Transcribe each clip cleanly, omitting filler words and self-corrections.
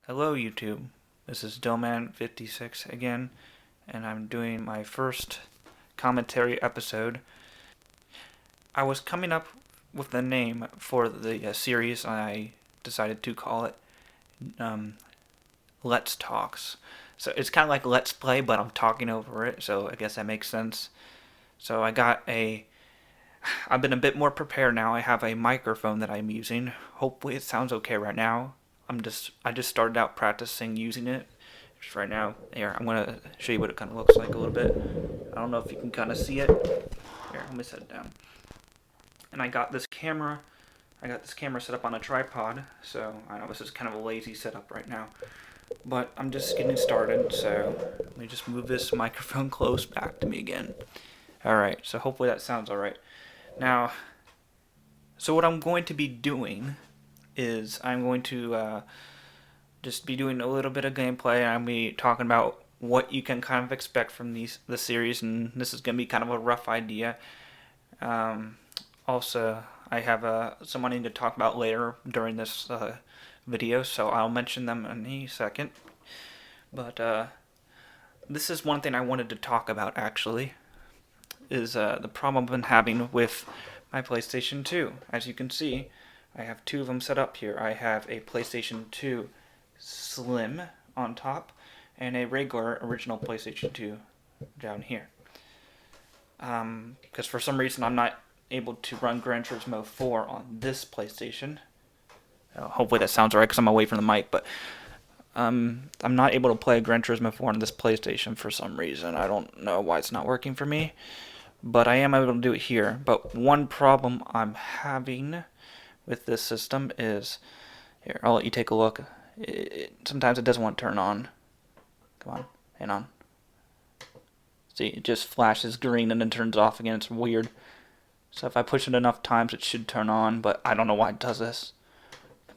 Hello YouTube, this is Dillman56 again, and I'm doing my first commentary episode. I was coming up with the name for the series, and I decided to call it Let's Talks. So it's kind of like Let's Play, but I'm talking over it, so I guess that makes sense. So I've been a bit more prepared now. I have a microphone that I'm using. Hopefully it sounds okay right now. I just started out practicing using it. Just right now, here, I'm gonna show you what it kind of looks like a little bit. I don't know if you can kind of see it. Here, let me set it down. And I got this camera set up on a tripod, so I know this is kind of a lazy setup right now. But I'm just getting started, so let me just move this microphone close back to me again. Alright, so hopefully that sounds alright. Now, so what I'm going to be doing is I'm going to just be doing a little bit of gameplay, and I'm going to be talking about what you can kind of expect from the series, and this is going to be kind of a rough idea. Also, I have someone I need to talk about later during this video, so I'll mention them in a second. But this is one thing I wanted to talk about, actually, is the problem I've been having with my PlayStation 2. As you can see, I have two of them set up here. I have a PlayStation 2 Slim on top and a regular original PlayStation 2 down here. Because for some reason I'm not able to run Gran Turismo 4 on this PlayStation. Hopefully that sounds right because I'm away from the mic, but I'm not able to play Gran Turismo 4 on this PlayStation for some reason. I don't know why it's not working for me, but I am able to do it here. But one problem I'm having with this system is, here, I'll let you take a look. Sometimes it doesn't want to turn on. Come on, hang on. See, it just flashes green and then turns off again. It's weird. So if I push it enough times, it should turn on, but I don't know why it does this.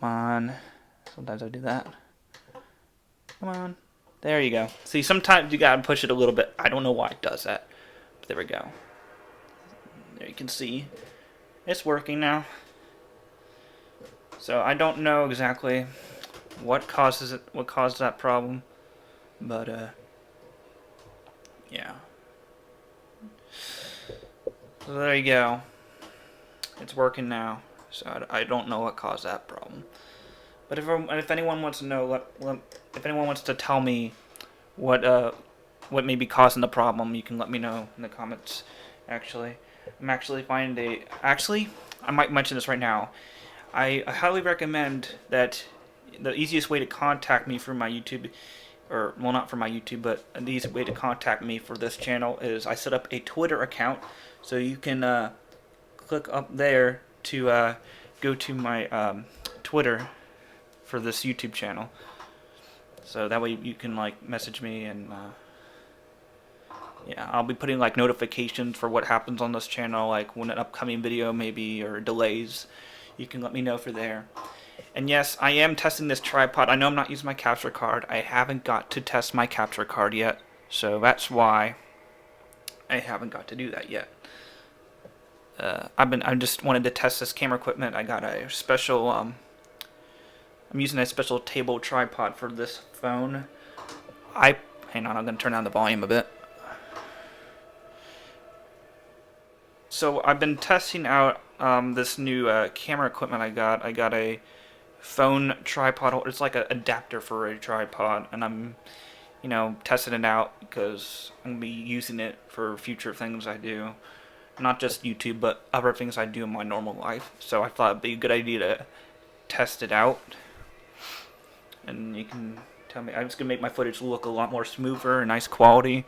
Come on. Sometimes I do that. Come on. There you go. See, sometimes you gotta push it a little bit. I don't know why it does that. But there we go. There you can see. It's working now. So I don't know exactly what caused that problem, but yeah. So there you go. It's working now. So I don't know what caused that problem. But if anyone wants to know, if anyone wants to tell me what may be causing the problem, you can let me know in the comments. Actually, I might mention this right now. I highly recommend that the easiest way to contact me for my YouTube, or well, not for my YouTube, but the easiest way to contact me for this channel is I set up a Twitter account, so you can click up there to go to my Twitter for this YouTube channel. So that way you can like message me, and yeah, I'll be putting like notifications for what happens on this channel, like when an upcoming video maybe, or delays. You can let me know for there. And yes, I am testing this tripod. I know I'm not using my capture card. I haven't got to test my capture card yet, so that's why I haven't got to do that yet. I just wanted to test this camera equipment. I got a special I'm using a special table tripod for this phone. Hang on, I'm gonna turn down the volume a bit. So I've been testing out this new camera equipment I got. I got a phone tripod. It's like an adapter for a tripod, and I'm, testing it out because I'm gonna be using it for future things I do, not just YouTube, but other things I do in my normal life. So I thought it'd be a good idea to test it out, and you can tell me. I'm just gonna make my footage look a lot more smoother and nice quality.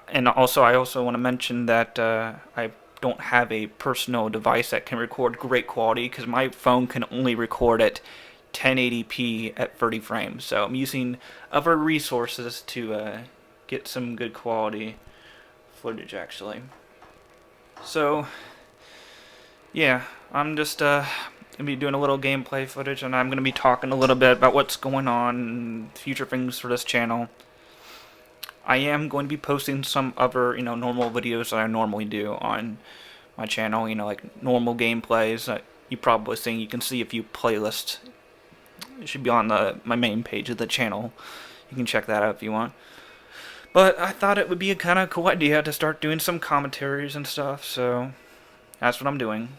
And also, I also want to mention that I don't have a personal device that can record great quality, because my phone can only record at 1080p at 30 frames. So I'm using other resources to get some good quality footage, actually. So yeah, I'm just gonna be doing a little gameplay footage, and I'm gonna be talking a little bit about what's going on and future things for this channel. I am going to be posting some other, normal videos that I normally do on my channel, like normal gameplays. You probably seen, you can see a few playlists It should be on my main page of the channel. You can check that out if you want. But I thought it would be a kind of cool idea to start doing some commentaries and stuff, so that's what I'm doing.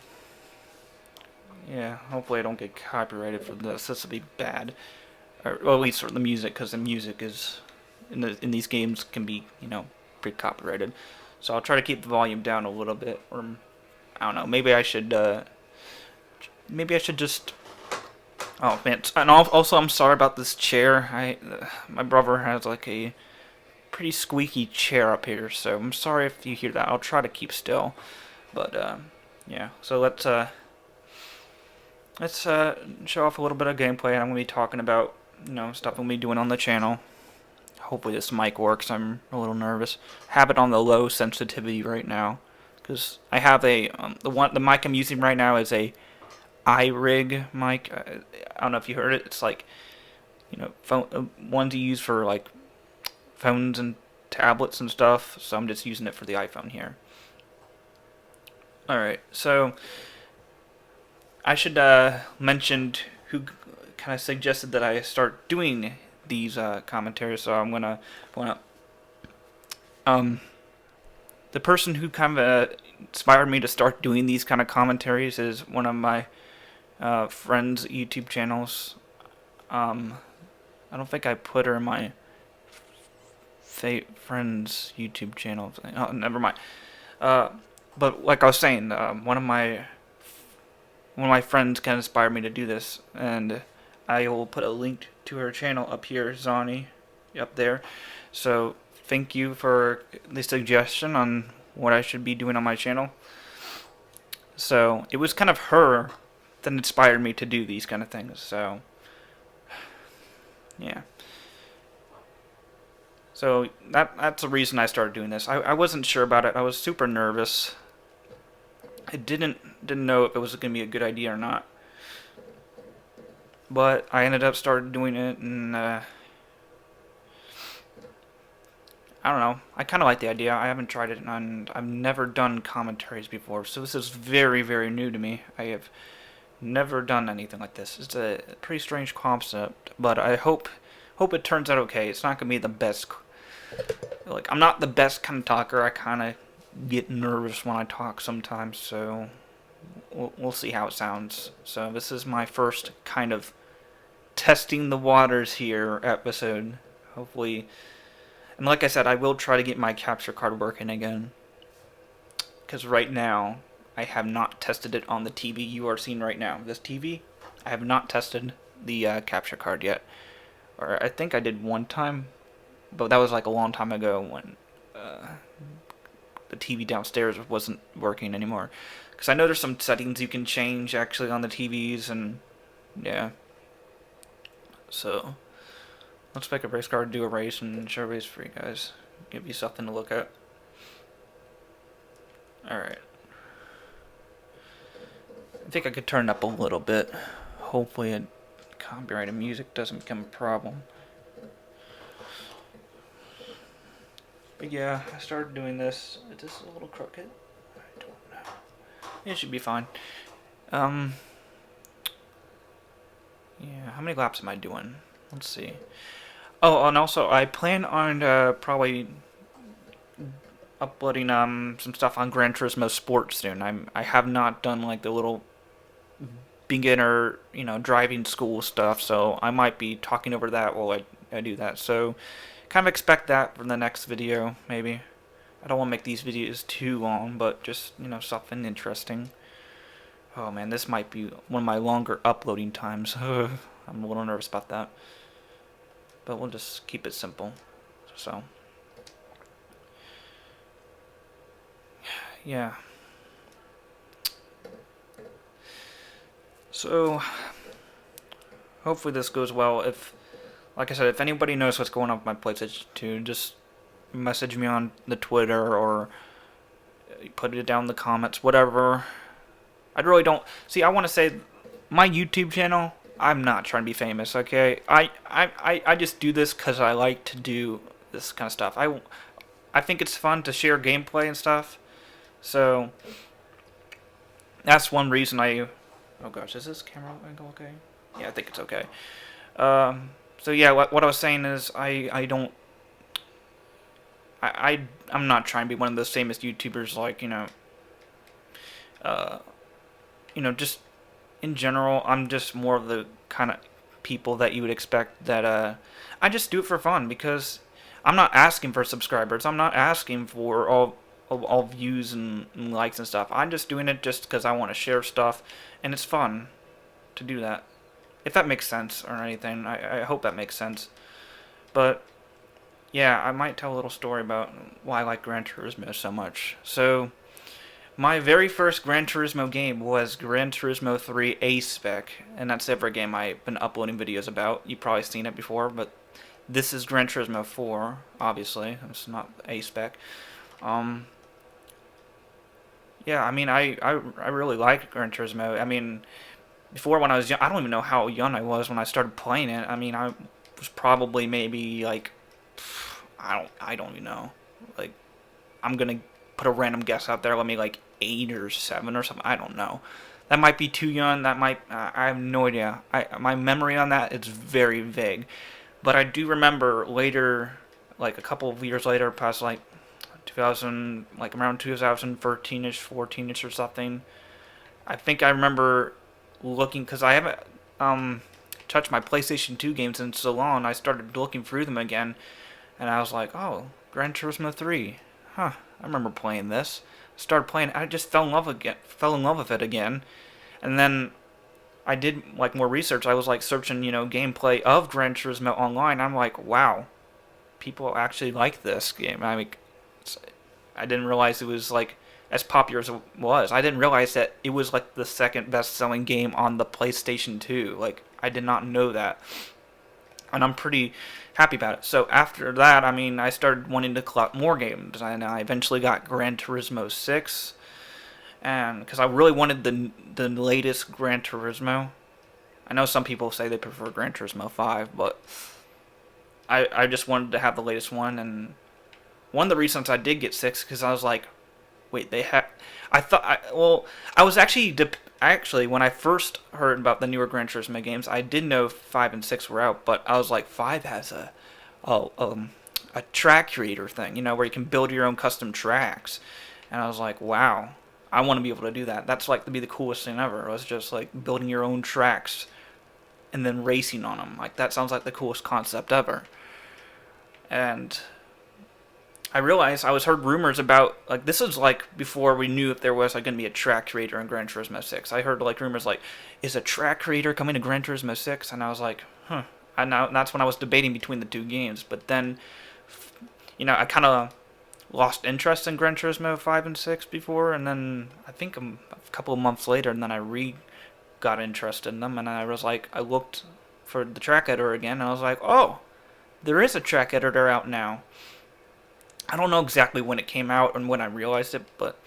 Yeah, hopefully I don't get copyrighted for this. This would be bad. Or, well, at least for the music, because the music is in these games can be, pretty copyrighted. So I'll try to keep the volume down a little bit, or I don't know. Maybe I should just. Oh man! And also, I'm sorry about this chair. My brother has like a pretty squeaky chair up here, so I'm sorry if you hear that. I'll try to keep still, but yeah. So let's show off a little bit of gameplay. I'm gonna be talking about stuff I'm gonna be doing on the channel. Hopefully this mic works. I'm a little nervous. Have it on the low sensitivity right now, because I have the mic I'm using right now is a iRig mic. I don't know if you heard it. It's like phone ones you use for like phones and tablets and stuff. So I'm just using it for the iPhone here. All right, so I should mention who kind of suggested that I start doing these commentaries. So I'm gonna the person who kind of inspired me to start doing these kind of commentaries is one of my friends' YouTube channels. I don't think I put her in my friend's YouTube channel. Oh, never mind. But like I was saying, one of my friends kind of inspired me to do this, and I will put a link to her channel up here, Zani, up there. So thank you for the suggestion on what I should be doing on my channel. So it was kind of her that inspired me to do these kind of things. So yeah. So that's the reason I started doing this. I wasn't sure about it. I was super nervous. I didn't know if it was going to be a good idea or not. But I ended up started doing it, and I don't know. I kind of like the idea. I haven't tried it, and I've never done commentaries before, so this is very, very new to me. I have never done anything like this. It's a pretty strange concept, but I hope it turns out okay. It's not gonna be the best. Like, I'm not the best kind of talker. I kind of get nervous when I talk sometimes, so we'll see how it sounds. So this is my first kind of testing the waters here episode. Hopefully, and like I said, I will try to get my capture card working again, because right now I have not tested it on the TV you are seeing right now. This TV, I have not tested the capture card yet. Or I think I did one time, but that was like a long time ago when the TV downstairs wasn't working anymore. Because I know there's some settings you can change actually on the TVs, and yeah. So let's make a race card, do a race, and share race for you guys. Give you something to look at. Alright. I think I could turn it up a little bit. Hopefully copyrighted music doesn't become a problem. But yeah, I started doing this. Is this a little crooked? I don't know. It should be fine. Yeah, how many laps am I doing? Let's see. Oh, and also I plan on probably uploading some stuff on Gran Turismo Sport soon. I have not done like the little beginner, driving school stuff, so I might be talking over that while I do that. So kind of expect that for the next video, maybe. I don't want to make these videos too long, but just, something interesting. Oh man, this might be one of my longer uploading times. I'm a little nervous about that. But we'll just keep it simple. So yeah. So hopefully this goes well. Like I said, if anybody knows what's going on with my PlayStation 2, just message me on the Twitter or put it down in the comments, whatever. I really don't see. I want to say my YouTube channel, I'm not trying to be famous, okay? I just do this because I like to do this kind of stuff. I think it's fun to share gameplay and stuff. So that's one reason oh gosh, is this camera angle okay? Yeah, I think it's okay. So yeah, what I was saying is I don't I'm not trying to be one of those famous YouTubers like uh, just in general. I'm just more of the kind of people that you would expect that I just do it for fun because I'm not asking for subscribers. I'm not asking for all views and likes and stuff. I'm just doing it just because I want to share stuff and it's fun to do that. If that makes sense or anything, I hope that makes sense. But yeah, I might tell a little story about why I like Gran Turismo so much. So, my very first Gran Turismo game was Gran Turismo 3 A-Spec, and that's every game I've been uploading videos about. You've probably seen it before, but this is Gran Turismo 4, obviously. It's not A-Spec. Um, yeah, I mean, I really like Gran Turismo. I mean, before when I was young, I don't even know how young I was when I started playing it. I mean, I was probably maybe like, I don't even know. Like, I'm gonna put a random guess out there. Let me like 8 or 7 or something. I don't know. That might be too young. That might. I have no idea. My memory on that is very vague. But I do remember later, like a couple of years later, past like 2000, like around 2013ish, 14ish or something. I think I remember looking because I haven't touched my PlayStation 2 games in so long. I started looking through them again, and I was like, oh, Gran Turismo 3. Huh, I remember playing this. Started playing. I just fell in love with it again, and then I did like more research. I was like searching, gameplay of Gran Turismo online. I'm like, wow, people actually like this game. I mean, I didn't realize it was like as popular as it was. I didn't realize that it was like the second best-selling game on the PlayStation 2. Like, I did not know that, and I'm pretty happy about it. So after that, I mean, I started wanting to collect more games, and I eventually got Gran Turismo 6, and because I really wanted the latest Gran Turismo. I know some people say they prefer Gran Turismo 5, but I just wanted to have the latest one, and one of the reasons I did get 6 because I was like, wait, they have. I was actually when I first heard about the newer Gran Turismo games, I did know 5 and 6 were out, but I was like, 5 has a a track creator thing, where you can build your own custom tracks, and I was like, wow, I want to be able to do that. That's like to be the coolest thing ever. It was just like building your own tracks and then racing on them. Like that sounds like the coolest concept ever. And I realized I was heard rumors about like this is like before we knew if there was like going to be a track creator in Gran Turismo 6. I heard like rumors like is a track creator coming to Gran Turismo 6 and I was like, "Huh." And now that's when I was debating between the two games, but then I kind of lost interest in Gran Turismo 5 and 6 before and then I think a couple of months later and then I got interested in them and I was like I looked for the track editor again and I was like, "Oh, there is a track editor out now." I don't know exactly when it came out and when I realized it, but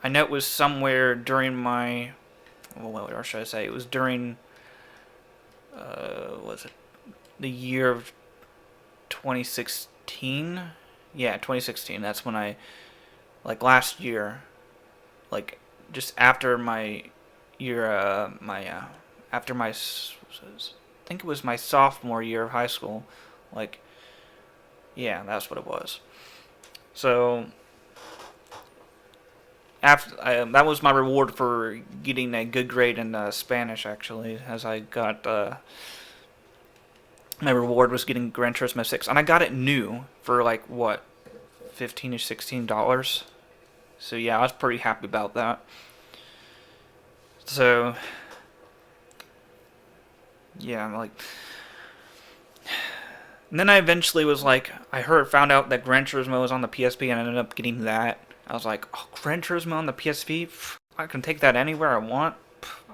I know it was somewhere during my, well, what should I say? It was during, was it the year of 2016? Yeah, 2016. That's when like last year, like just after my year, after my, I think it was my sophomore year of high school. Like, yeah, that's what it was. So that was my reward for getting a good grade in Spanish. Actually, as I got my reward was getting Gran Turismo 6, and I got it new for like what, $15 or $16. So yeah, I was pretty happy about that. So yeah, I'm like. And then I eventually was like, found out that Gran Turismo was on the PSP, and I ended up getting that. I was like, oh, Gran Turismo on the PSP? I can take that anywhere I want.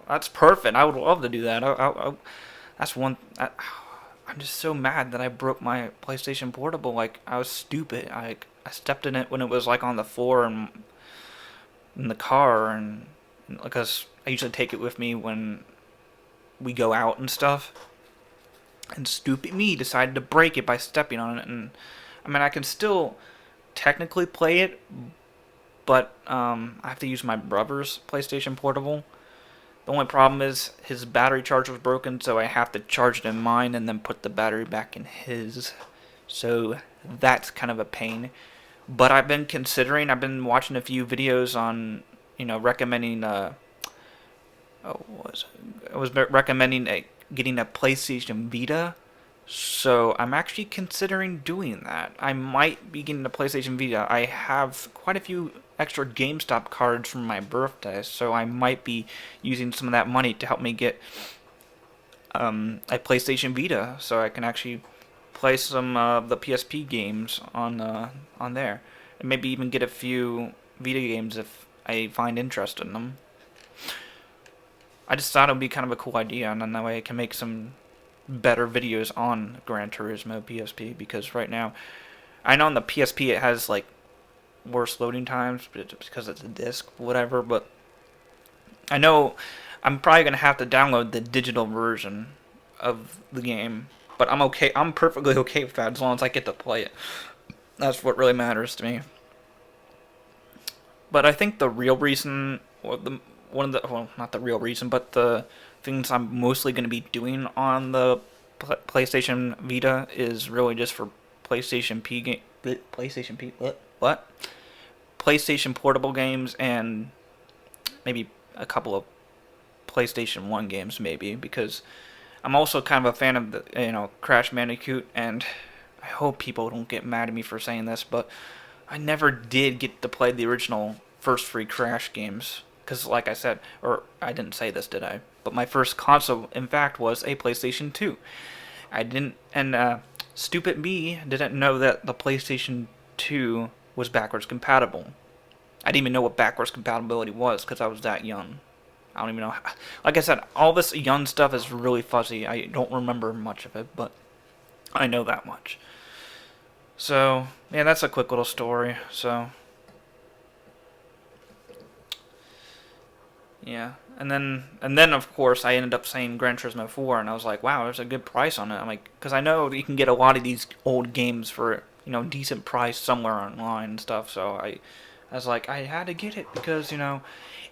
That's perfect. I would love to do that. That's one. I'm just so mad that I broke my PlayStation Portable. Like, I was stupid. I stepped in it when it was like on the floor and in the car, and because I usually take it with me when we go out and stuff. And stupid me decided to break it by stepping on it. And I mean, I can still technically play it, but I have to use my brother's PlayStation Portable. The only problem is his battery charger was broken, so I have to charge it in mine and then put the battery back in his. So that's kind of a pain. But I've been watching a few videos on, recommending, I was recommending getting a PlayStation Vita. So I'm actually considering doing that. I might be getting a PlayStation Vita. I have quite a few extra GameStop cards from my birthday, so I might be using some of that money to help me get a PlayStation Vita, so I can actually play some of the PSP games on there, and maybe even get a few Vita games if I find interest in them. I just thought it would be kind of a cool idea, and then that way I can make some better videos on Gran Turismo PSP, because right now, I know on the PSP it has like worse loading times because it's a disc, whatever, but I know I'm probably going to have to download the digital version of the game, but I'm perfectly okay with that as long as I get to play it. That's what really matters to me. But I think the real reason, or not the real reason, but the things I'm mostly going to be doing on the PlayStation Vita is really just for PlayStation P game, PlayStation P, what? PlayStation Portable games, and maybe a couple of PlayStation 1 games, maybe, because I'm also kind of a fan of the, Crash Bandicoot, and I hope people don't get mad at me for saying this, but I never did get to play the original first three Crash games, because like I said, or I didn't say this, did I? But my first console, in fact, was a PlayStation 2. I didn't, and stupid me didn't know that the PlayStation 2 was backwards compatible. I didn't even know what backwards compatibility was because I was that young. I don't even know. Like I said, all this young stuff is really fuzzy. I don't remember much of it, but I know that much. So, yeah, that's a quick little story. So, yeah. And then of course I ended up saying Gran Turismo 4, and I was like, wow, there's a good price on it. I'm like, because I know you can get a lot of these old games for decent price somewhere online and stuff. So I was like, I had to get it because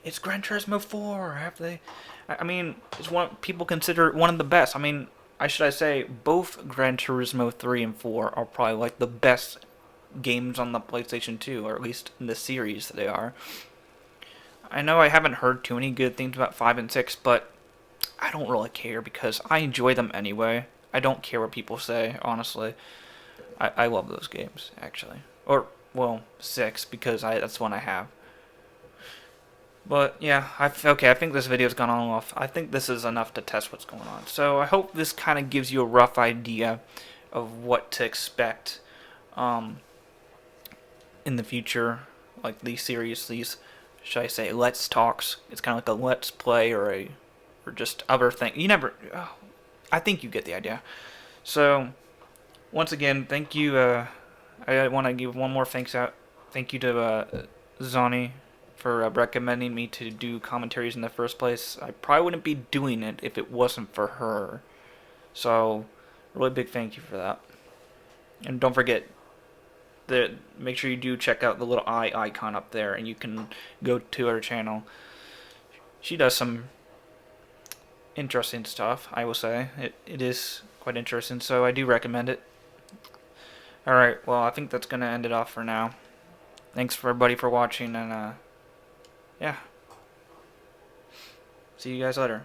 it's Gran Turismo 4. Have they? I mean, it's one people consider it one of the best. I mean, I say both Gran Turismo 3 and 4 are probably like the best games on the PlayStation 2, or at least in the series they are. I know I haven't heard too many good things about 5 and 6, but I don't really care because I enjoy them anyway. I don't care what people say, honestly. I love those games, actually. Or, well, 6, because that's one I have. But, yeah, okay, I think this video's gone on off. I think this is enough to test what's going on. So, I hope this kind of gives you a rough idea of what to expect in the future. Like, should I say, Let's Talks. It's kind of like a Let's Play or just other thing. I think you get the idea. So, once again, thank you. I want to give one more thanks out. Thank you to Zoni for recommending me to do commentaries in the first place. I probably wouldn't be doing it if it wasn't for her. So, really big thank you for that. And don't forget, make sure you do check out the little eye icon up there, and you can go to her channel. She does some interesting stuff, I will say. It is quite interesting, so I do recommend it. Alright, well, I think that's going to end it off for now. Thanks for everybody for watching, and yeah. See you guys later.